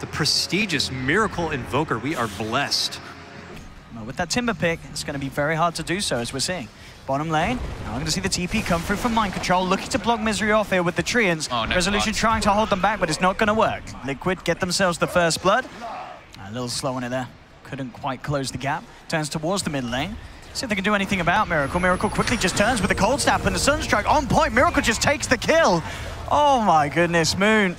the prestigious Miracle Invoker. We are blessed. Well, with that Timber pick, it's going to be very hard to do so, as we're seeing. Bottom lane, now I'm going to see the TP come through from Mind Control, looking to block Misery off here with the Treants. Oh, no, Resolution trying to hold them back, but it's not going to work. Liquid get themselves the first blood. A little slow on it there. Couldn't quite close the gap. Turns towards the mid lane. See if they can do anything about Miracle. Miracle quickly just turns with the Cold Snap and the Sunstrike on point. Miracle just takes the kill. Oh my goodness, Moon.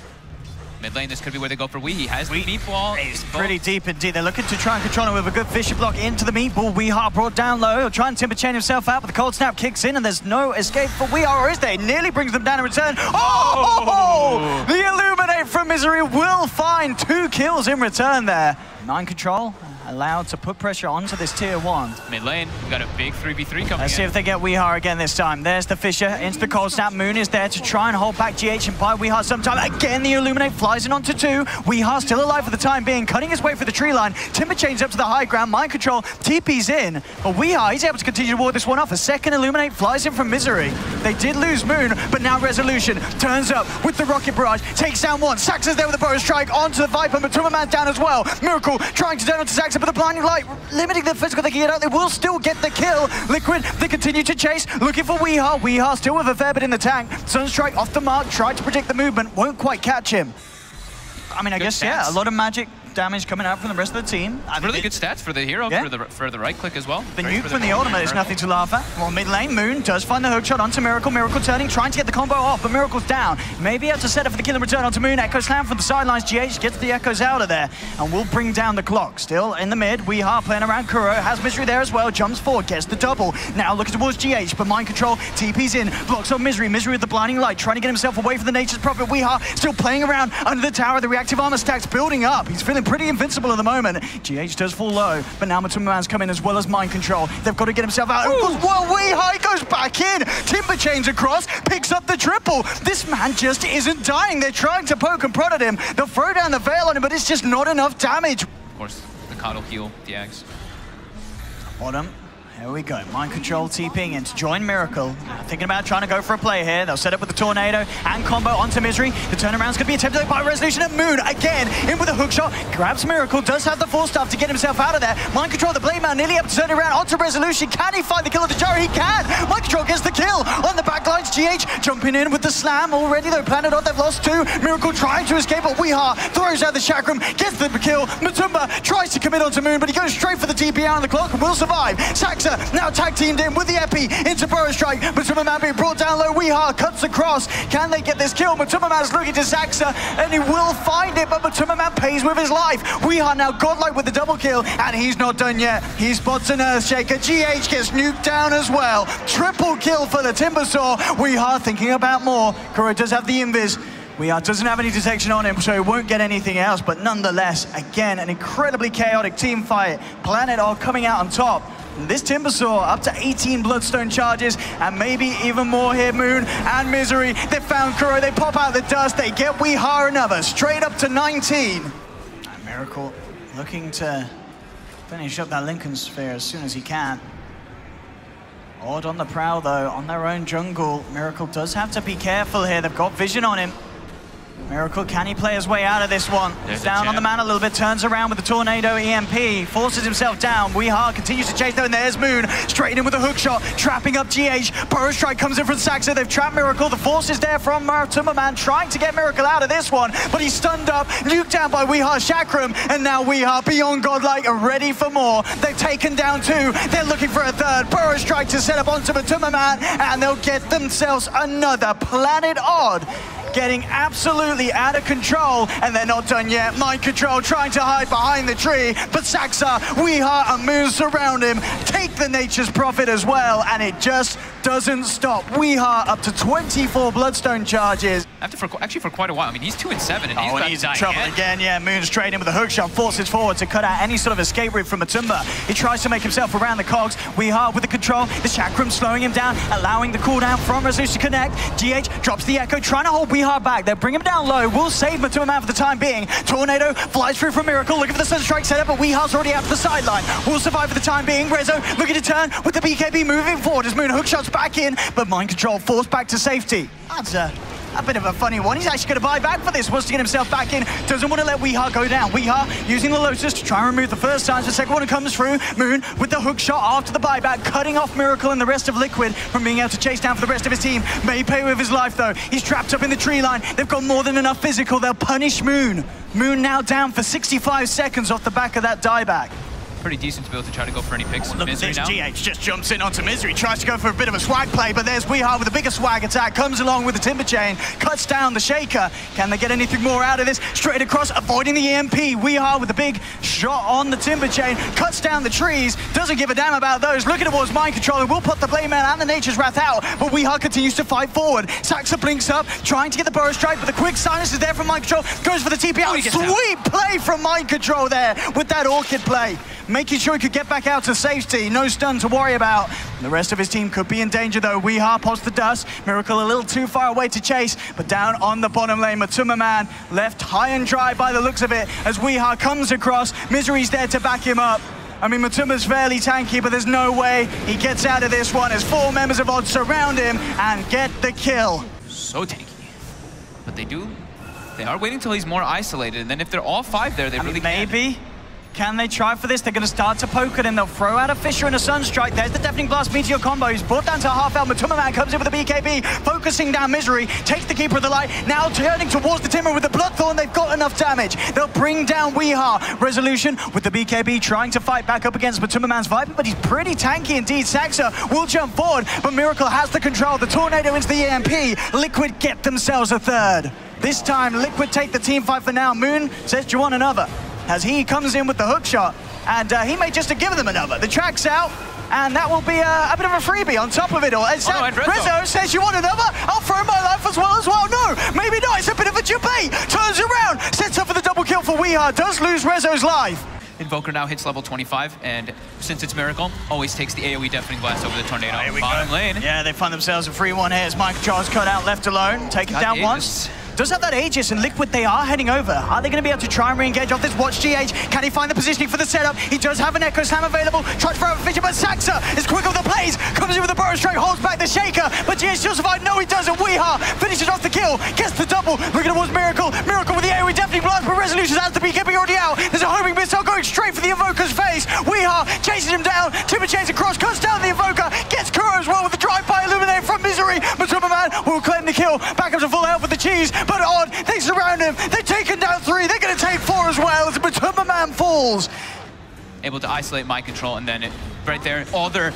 Mid lane, this could be where they go for Wee. He has the meatball. It's pretty deep indeed. They're looking to try and control him with a good Fisher block into the meatball. Weehar brought down low. He'll try and Timber chain himself out, but the Cold Snap kicks in and there's no escape for Weehar, or is there? Nearly brings them down in return. Oh! The Illuminate from Misery will find 2 kills in return there. Mind Control allowed to put pressure onto this tier 1. Mid lane, we got a big 3v3 coming Let's see if they get Weehar again this time. There's the Fisher into the Cold Snap. Moon is there to try and hold back GH and buy Weehar sometime. Again, the Illuminate flies in onto 2. Weehar still alive for the time being, cutting his way for the tree line. Timber chains up to the high ground. Mind Control TP's in. But Weehar, he's able to continue to ward this one off. A second Illuminate flies in from Misery. They did lose Moon, but now Resolution turns up with the Rocket Barrage. Takes down one. Saxa's there with the Bow Strike onto the Viper. Matuma Man down as well. Miracle trying to turn onto Saxa, but the Blinding Light limiting the physical they can get out. They will still get the kill. Liquid, they continue to chase, looking for Weehar. Weehar still with a fair bit in the tank. Sunstrike off the mark, tried to predict the movement, won't quite catch him. I mean, I guess, yeah, a lot of magic damage coming out from the rest of the team. Really good stats for the hero, for the right click as well. The nuke from the ultimate is nothing to laugh at. Well, mid lane, Moon does find the hook shot onto Miracle. Miracle turning, trying to get the combo off, but Miracle's down. Maybe able to set up for the kill and return onto Moon. Echo slam from the sidelines. GH gets the Echoes out of there and will bring down the clock. Still in the mid, Weehar playing around Kuro. Has Misery there as well. Jumps forward, gets the double. Now looking towards GH, but Mind Control, TP's in, blocks on Misery. Misery with the Blinding Light, trying to get himself away from the Nature's Prophet. Weehar still playing around under the tower. The reactive armor stacks building up. He's feeling pretty invincible at the moment. GH does fall low, but now Matuma Man's come in as well as Mind Control. They've got to get himself out. Well, Weehar goes back in. Timber chains across, picks up the triple. This man just isn't dying. They're trying to poke and prod at him. They'll throw down the veil on him, but it's just not enough damage. Of course, the Coddle heal, the Axe. Bottom. Here we go. Mind Control TPing in to join Miracle. Thinking about trying to go for a play here. They'll set up with the Tornado and combo onto Misery. The turnaround's going to be attempted by Resolution and Moon. Again, in with a hook shot. Grabs Miracle. Does have the Force Staff to get himself out of there. Mind Control, the Blade Man, nearly up to turn around onto Resolution. Can he find the kill of the Jar? He can. Mind Control gets the kill on the backlines. GH jumping in with the slam already, though. Planet Odd, they've lost 2. Miracle trying to escape, but Weehar throws out the Chakram, gets the kill. Matumba tries to commit onto Moon, but he goes straight for the TP out on the clock and will survive. Saxa now tag teamed in with the Epi into Burrow Strike. Matuma Man being brought down low. Weehar cuts across. Can they get this kill? Matuma Man's looking to Saxa, and he will find it, but Matuma Man pays with his life. Weehar now godlike with the double kill, and he's not done yet. He spots an Earthshaker. GH gets nuked down as well. Triple kill for the Timbersaw. Weehar thinking about more. Kuro does have the invis. Weehar doesn't have any detection on him, so he won't get anything else, but nonetheless, again, an incredibly chaotic team fight. Planet Odd coming out on top. This Timbersaw up to 18 Bloodstone charges, and maybe even more here. Moon and Misery. They found Kuro, they pop out the dust, they get Weehar another, straight up to 19. And Miracle looking to finish up that Lincoln Sphere as soon as he can. Odd on the prowl though, on their own jungle. Miracle does have to be careful here, they've got vision on him. Miracle, can he play his way out of this one? He's down on the man a little bit, turns around with the Tornado EMP, forces himself down. Weehar continues to chase though, and there's Moon, straight in with a hook shot, trapping up GH. Burrow Strike comes in from Saxa, they've trapped Miracle. The force is there from Matuma Man, trying to get Miracle out of this one, but he's stunned up, nuked down by Weehar's Chakram, and now Weehar, beyond godlike, are ready for more. They've taken down 2, they're looking for a third. Burrow Strike to set up onto Matuma Man, and they'll get themselves another. Planet Odd getting absolutely out of control, and they're not done yet. Mind Control trying to hide behind the tree, but Saxa, Weehar, and Moon surround him, take the Nature's Prophet as well, and it just doesn't stop. Weehar up to 24 Bloodstone charges. Actually for quite a while. I mean, he's 2 and 7, and he's in trouble again. Yeah, Moon's straight in with a hook shot, forces forward to cut out any sort of escape route from Matumba. He tries to make himself around the cogs. Weehar with the control, the Chakram slowing him down, allowing the cooldown from Resolution to connect. GH drops the Echo, trying to hold Weehar back. They'll bring him down low. Will save Matuma Man for the time being. Tornado flies through from Miracle, looking for the Sunstrike setup, but Weehar's already out to the sideline. Will survive for the time being. Rezo looking to turn with the BKB moving forward as Moon hookshots back in, but Mind Control forced back to safety. That's a A bit of a funny one. He's actually going to buy back for this. Wants to get himself back in. Doesn't want to let Weeha go down. Weeha using the Lotus to try and remove the first time. The second one comes through. Moon with the hook shot after the buyback, cutting off Miracle and the rest of Liquid from being able to chase down for the rest of his team. May pay with his life though. He's trapped up in the tree line. They've got more than enough physical. They'll punish Moon. Moon now down for 65 seconds off the back of that dieback. Pretty decent to be able to try to go for any picks. Look at this, now. GH just jumps in onto Misery, tries to go for a bit of a swag play, but there's Weeha with a bigger swag attack, comes along with the Timber Chain, cuts down the Shaker. Can they get anything more out of this? Straight across, avoiding the EMP. Weeha with a big shot on the Timber Chain, cuts down the trees, doesn't give a damn about those, looking towards Mind Control, will put the Blade Man and the Nature's Wrath out, but Weeha continues to fight forward. Saxa blinks up, trying to get the Burrow Strike, but the quick silence is there from Mind Control, goes for the TP out. Sweet play from Mind Control there with that Orchid play. Making sure he could get back out to safety. No stun to worry about. The rest of his team could be in danger though. Weeha pops the dust. Miracle a little too far away to chase, but down on the bottom lane, Matuma Man left high and dry by the looks of it as Weeha comes across. Misery's there to back him up. I mean, Matuma's fairly tanky, but there's no way he gets out of this one as 4 members of Odd surround him and get the kill. So tanky. But they are waiting till he's more isolated, and then if they're all 5 there, they really maybe. Can they try for this? They're going to start to poke it, and they'll throw out a Fissure and a Sunstrike. There's the Deafening Blast Meteor combo. He's brought down to half health. Matuma Man comes in with a BKB, focusing down Misery, takes the Keeper of the Light, now turning towards the Timber with the Bloodthorn. They've got enough damage. They'll bring down Weeha. Resolution with the BKB trying to fight back up against Matuma Man's Viper, but he's pretty tanky indeed. Saxa will jump forward, but Miracle has the control. The Tornado into the EMP. Liquid get themselves a third. This time, Liquid take the team fight for now. Moon says, do you want another? As he comes in with the hook shot, and he may just have given them another. The track's out, and that will be a bit of a freebie on top of it all. Rezo says, you want another? I'll throw my life as well. No, maybe not. It's a bit of a debate. Turns around, sets up for the double kill for Weeha. Does lose Rezo's life. Invoker now hits level 25, and since it's Miracle, always takes the AoE Deafening Blast over the Tornado. Here we Bottom go. lane. Yeah, they find themselves a 3-1 here as Mike Charles cut out, left alone, taken down once. Does have that Aegis, and Liquid, they are heading over. Are they going to be able to try and re-engage off this Watch GH? Can he find the positioning for the setup? He does have an Echo Slam available. Tries to throw out a Fissure, but Saxa is quick off the plays. Comes in with a Burrow Strike, holds back the Shaker, but GH still survived. No, he doesn't. Weeha finishes off the kill, gets the double. Looking towards Miracle. Miracle with the AoE Deafening Blast, but Resolution has the BKB already out. There's a homing missile going straight for the Invoker's face. Weeha chases him down. Timber chains across, cuts down the Invoker, gets Kuro as well with the drive-by Illuminate from Misery. Matuma Man will claim the kill. Back up to full health with the cheese, but Odd, they surround him. They've taken down 3. They're going to take 4 as well as Matuma Man falls. Able to isolate Mind Control, and then right there, all their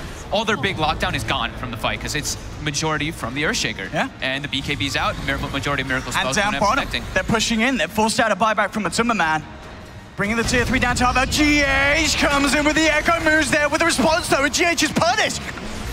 big lockdown is gone from the fight because it's majority from the Earthshaker. Yeah. And the BKB's out. Majority of Miracle spells down bottom. They're pushing in. They're forced out a buyback from Matuma Man. Bringing the tier 3 down to half. GH comes in with the Echo, moves there with the response though, and GH is punished.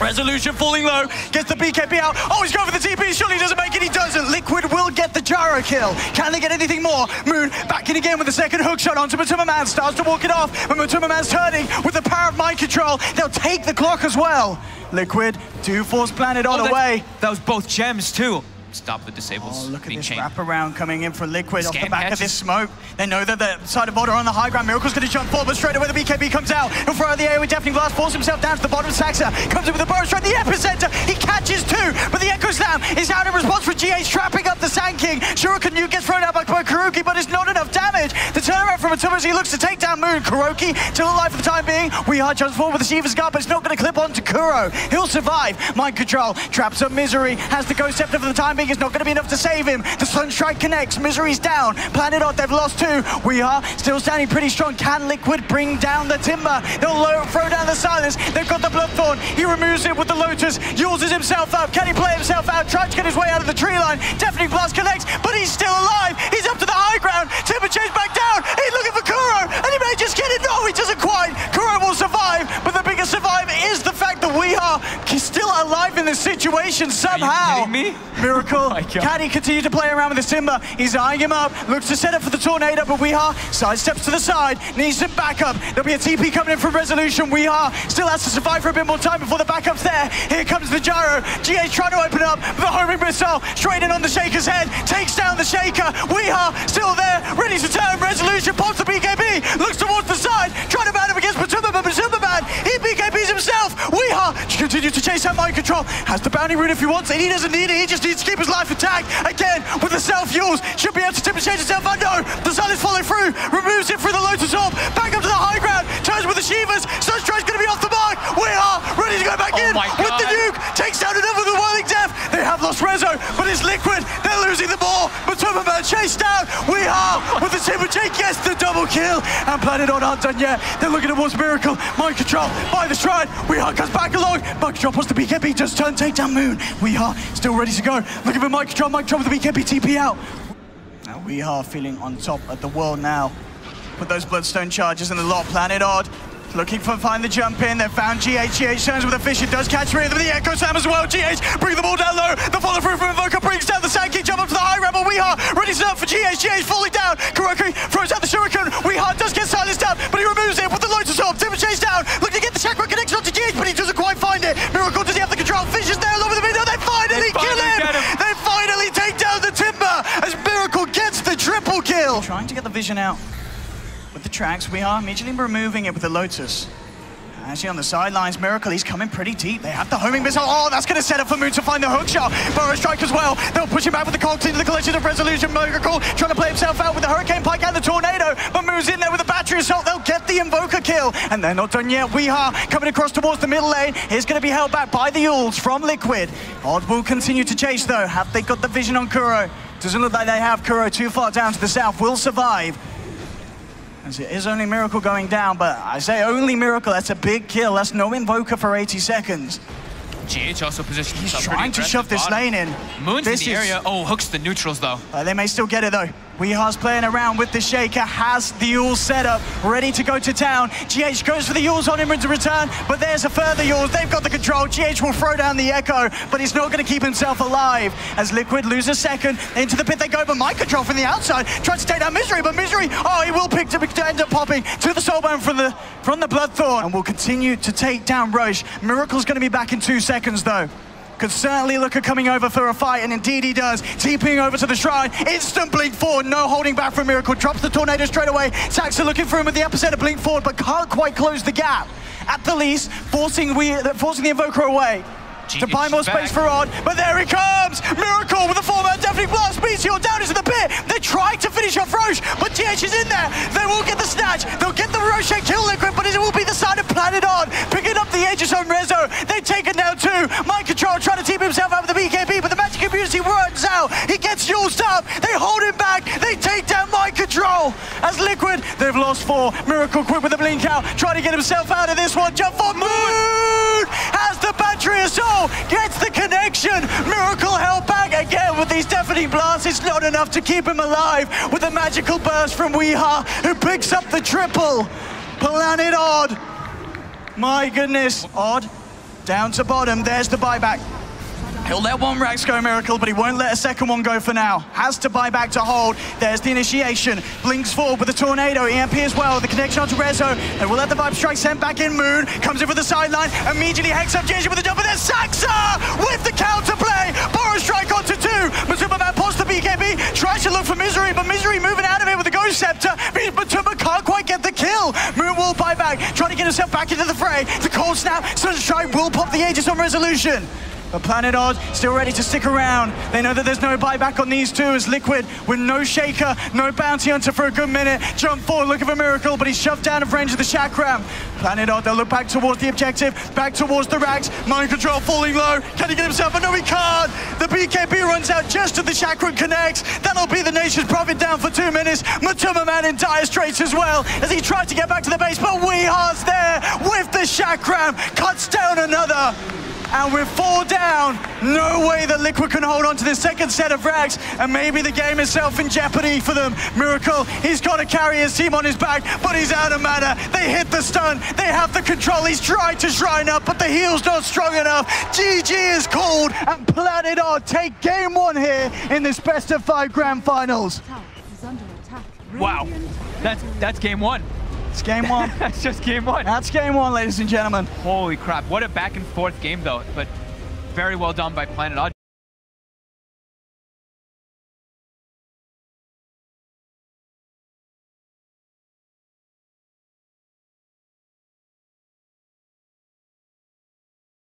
Resolution falling low, gets the BKB out. Oh, he's going for the TP, surely he doesn't make it, he doesn't. Liquid will get the gyro kill. Can they get anything more? Moon back in again with the second hook shot onto Matuma Man, starts to walk it off, but Matuma Man's turning with the power of Mind Control. They'll take the clock as well. Liquid do force Planet on away. That was both gems too. Stop the disables. Oh, look at being this chained. wraparound coming in for Liquid off the back catches. of this smoke. They know that the side of Odd are on the high ground. Miracle's going to jump forward, but straight away the BKB comes out. He'll throw out the AoE Deafening Blast, force himself down to the bottom. Saxa comes in with the Burrow Strike, the epicenter. He catches 2, but the Echo Slam is out in response for GH, trapping up the Sand King. Shuriken Nuke gets thrown out by Kuroki, but it's not enough damage. The turnaround from Matuma as he looks to take down Moon. Kuroki still alive for the time being. Weeha jumps forward with the Shiva's Guard, but it's not going to clip onto Kuro. He'll survive. Mind Control traps up Misery. Has the Ghost Scepter for the time being. It's not going to be enough to save him. The Sunstrike connects. Misery's down. Planet Odd, they've lost 2. Weeha still standing pretty strong. Can Liquid bring down the Timber? They'll throw down the Silence. They've got the Bloodthorn. He removes it with the Lotus. Uses himself up. Can he play himself out? Tries to get his way out of the tree line. Deafening Blast connects, but he's still alive. He's up to the high ground. Timber chains back down. He's looking for Kuro, and he may just get it. No, he doesn't quite. Kuro will survive, but the biggest survive is the fact that Weeha is still alive in this situation somehow. Are you kidding me? Miracle. Can he continue to play around with his Timber? He's eyeing him up. Looks to set up for the Tornado, but Weeha sidesteps to the side. Needs some backup. There'll be a TP coming in from Resolution. Weeha still has to survive for a bit more time before the backup's there. Here comes the gyro. GH trying to open up with a homing missile. Straight in on the Shaker's head. Takes down the Shaker. Weeha still there. Ready to turn. Resolution pops the BKB. Looks towards the side. Trying to ban him against Matuma, but Matuma Man, he BKBs himself. Weeha Weehaw continues to chase out mind control. Has the bounty rune if he wants it. He doesn't need it. He just needs to keep his life intact. Again, with the self-fuels, should be able to tip and change himself. Oh no, the sun is following through. Removes it through the Lotus Orb. Back up to the high ground. Turns with the Shivas. Sunstride's going to be off the mark. Weehaw ready to go back in with the nuke. Takes down another with the Whirling Death. They have lost Rezo, but it's Liquid. They're losing the ball. Matuma Man chased down. Weehaw with the Super J gets the double kill. And Planet Odd aren't done yet. They're looking towards Miracle. Mind control by the Shrine. Weehaw comes back along. Mind control wants the BKB. Just turn, take down Moon. Weehaw still ready to go. Looking for mind control. Mind control with the BKB TP out. Now Weehaw feeling on top of the world now. Put those Bloodstone charges in the lot. Planet Odd looking for find the jump in. They found GH. GH turns with a fish. It does catch three of them. The Echo Slam as well. GH bring the ball down low. The follow through from Invoker brings down the Sankey. Jump up to the high ramble. Weehaw ready to up for GH. GH falling down. Kuroki throws out the Shuriken. Weehaw does get silenced down, but he removes it with the Lotus Orb. Timber chase down. Looking to get the chakra connection onto GH, but he doesn't quite find it. Miracle, does he have the control? Fish is there over the middle. They finally kill him. They finally take down the Timber as Miracle gets the triple kill. Trying to get the vision out with the tracks. Weehaw immediately removing it with the Lotus. Actually on the sidelines, Miracle, he's coming pretty deep. They have the homing missile. Oh, that's going to set up for Moon to find the hook shot. Burrow strike as well. They'll push him back with the Colt into the collision of Resolution. Miracle trying to play himself out with the Hurricane Pike and the Tornado, but Moon's in there with the Battery Assault. They'll get the Invoker kill, and they're not done yet. Weehaw coming across towards the middle lane. He's going to be held back by the Yules from Liquid. Odd will continue to chase though. Have they got the vision on Kuro? Doesn't look like they have. Kuro too far down to the south. Will survive. As it is only Miracle going down, but I say only Miracle, that's a big kill. That's no Invoker for 80 seconds. GH also positions himself. He's trying to shove this lane in. Moon's in the area. Oh, hooks the neutrals though. They may still get it though. Weeha's playing around with the Shaker, has the Yules set up, ready to go to town. GH goes for the Yules on him to return, but there's a further Yules. They've got the control. GH will throw down the Echo, but he's not going to keep himself alive. As Liquid loses second, into the pit they go, but mind control from the outside. Tries to take down Misery, but Misery, oh, he will pick to end up popping to the Soulbound from the Bloodthorn, and will continue to take down Roche. Miracle's going to be back in 2 seconds though. Could certainly look at coming over for a fight, and indeed he does. TPing over to the Shrine, instant blink forward, no holding back from Miracle. Drops the Tornado straight away. Saxa looking for him with the epicenter blink forward, but can't quite close the gap. At the least, forcing the Invoker away. To buy more space for Odd, but there he comes! Miracle with a 4-man Deafening Blast, Meteor down into the pit! They're trying to finish off Roche, but GH is in there! They will get the snatch, they'll get the Roche and kill Liquid, but it will be the side of Planet Odd, picking up the Aegis on Rezo. They take it down too! Mind Control trying to team himself out with the BKB, but the Magic Community runs out! He gets Yules up, they hold him back, they take down Mind Control! As Liquid, they've lost 4. Miracle quick with the blink out, trying to get himself out of this one. Jump for Moon! Has the Battery Assault, gets the connection. Miracle held back again with these Deafening Blasts. It's not enough to keep him alive with a magical burst from Weehaw, who picks up the triple. Planet Odd. My goodness. Odd down to bottom. There's the buyback. He'll let one Rax go, Miracle, but he won't let a second one go for now. Has to buy back to hold. There's the initiation. Blinks forward with the Tornado. EMP as well. The connection onto Rezo. And we'll let the Vibe Strike send back in. Moon comes in for the sideline. Immediately hex up JJ with the jump. And then Saxa with the counterplay. Burrow Strike onto 2. Matuma Man pops the BKB. Tries to look for Misery, but Misery moving out of it with the Ghost Scepter. Matuma can't quite get the kill. Moon will buy back. Trying to get himself back into the fray. The Cold Snap. Sunstrike will pop the Aegis on Resolution. But Planet Odd still ready to stick around. They know that there's no buyback on these two as Liquid with no Shaker, no Bounty Hunter for a good minute. Jump forward, looking for Miracle, but he's shoved down of range of the Chakram. Planet Odd, they'll look back towards the objective, back towards the Rags. Mind Control falling low. Can he get himself? But no, he can't. The BKB runs out just as the Chakram connects. That'll be the Nation's Profit down for 2 minutes. Matuma Man in dire straits as well as he tried to get back to the base, but Weeha's there with the Chakram. Cuts down another. And with 4 down, no way that Liquid can hold on to the second set of Rags, and maybe the game itself in jeopardy for them. Miracle, he's got to carry his team on his back, but he's out of mana. They hit the stun, they have the control. He's tried to shrine up, but the heal's not strong enough. GG is called, and Planet Odd take game 1 here in this best of 5 grand finals. Wow, that's game 1. It's game 1. That's just game 1. That's game 1, ladies and gentlemen. Holy crap, what a back and forth game though, but very well done by Planet Odd.